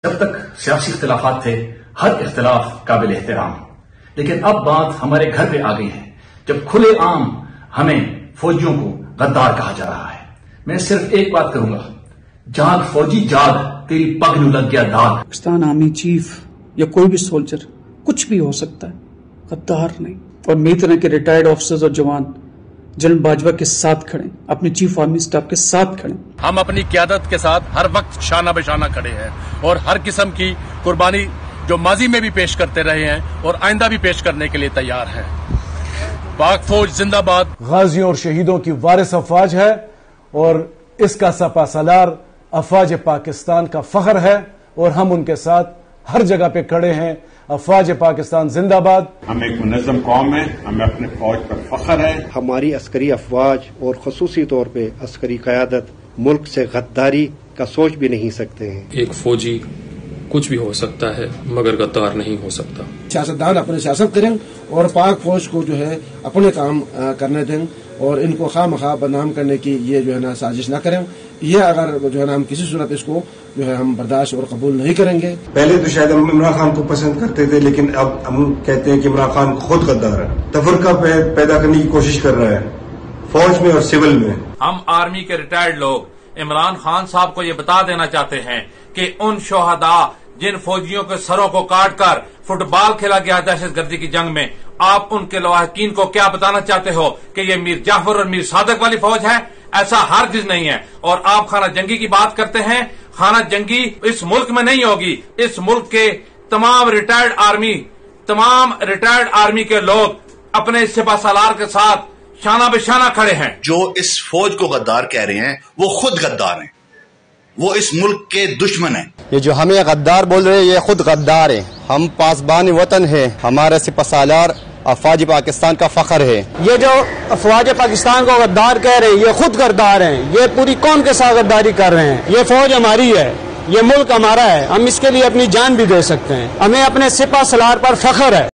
جب تک سیاسی اختلافات تھے ہر اختلاف قابل احترام، لیکن اب بات ہمارے گھر پہ آ گئی ہے جب کھلے عام ہمیں فوجیوں کو غدار کہا جا رہا ہے۔ میں صرف ایک بات کروں گا، جاگ فوجی جاگ، تیری پگ نو لگ گیا داغ۔ پاکستان آرمی چیف یا کوئی بھی سولجر کچھ بھی ہو سکتا ہے، غدار نہیں۔ اور میری طرح کے ریٹائرڈ آفیسرز اور جوان جنرل باجوہ کے ساتھ کھڑے، اپنے چیف آرمی اسٹاف کے ساتھ کھڑے۔ ہم اپنی قیادت کے ساتھ ہر وقت شانہ بشانہ کھڑے ہیں اور ہر قسم کی قربانی جو ماضی میں بھی پیش کرتے رہے ہیں اور آئندہ بھی پیش کرنے کے لیے تیار ہیں۔ پاک فوج زندہ باد۔ غازیوں اور شہیدوں کی وارث افواج ہے اور اس کا سپہ سالار افواج پاکستان کا فخر ہے اور ہم ان کے ساتھ ہر جگہ پہ کھڑے ہیں۔ افواج پاکستان زندہ باد۔ ہم ایک منظم قوم ہیں، ہمیں اپنے فوج پر فخر ہے۔ ہماری عسکری افواج اور خصوصی طور پہ عسکری قیادت ملک سے غداری کا سوچ بھی نہیں سکتے ہیں۔ ایک فوجی کچھ بھی ہو سکتا ہے مگر غدار نہیں ہو سکتا۔ سیاستدان اپنے سیاست کریں اور پاک فوج کو جو ہے اپنے کام کرنے دیں اور ان کو خواہ مخواہ بدنام کرنے کی یہ جو ہے نا سازش نہ کریں۔ یہ اگر جو ہے نا ہم کسی صورت اس کو جو ہے ہم برداشت اور قبول نہیں کریں گے۔ پہلے تو شاید ہم عمران خان کو پسند کرتے تھے، لیکن اب ہم کہتے ہیں کہ عمران خان خود غدار ہے، تفرقہ پیدا کرنے کی کوشش کر رہا ہے فوج میں اور سول میں۔ ہم آرمی کے ریٹائرڈ لوگ عمران خان صاحب کو یہ بتا دینا چاہتے ہیں کہ ان شہداء جن فوجیوں کے سروں کو کاٹ کر فٹ بال کھیلا گیا دہشت گردی کی جنگ میں، آپ ان کے لواحقین کو کیا بتانا چاہتے ہو کہ یہ میر جعفر اور میر صادق والی فوج ہے؟ ایسا ہرگز نہیں ہے۔ اور آپ خانہ جنگی کی بات کرتے ہیں، خانہ جنگی اس ملک میں نہیں ہوگی۔ اس ملک کے تمام ریٹائرڈ آرمی کے لوگ اپنے سپہ سالار کے ساتھ شانہ بشانہ کھڑے ہیں۔ جو اس فوج کو غدار کہہ رہے ہیں وہ خود غدار ہیں، وہ اس ملک کے دشمن ہیں۔ یہ جو ہمیں غدار بول رہے ہیں یہ خود غدار ہیں۔ ہم پاسبان وطن ہیں، ہمارے سپہ سالار افواج پاکستان کا فخر ہے۔ یہ جو افواج پاکستان کو غدار کہہ رہے ہیں یہ خود غدار ہیں، یہ پوری قوم کے ساتھ غداری کر رہے ہیں۔ یہ فوج ہماری ہے، یہ ملک ہمارا ہے، ہم اس کے لیے اپنی جان بھی دے سکتے ہیں۔ ہمیں اپنے سپہ سالار پر فخر ہے۔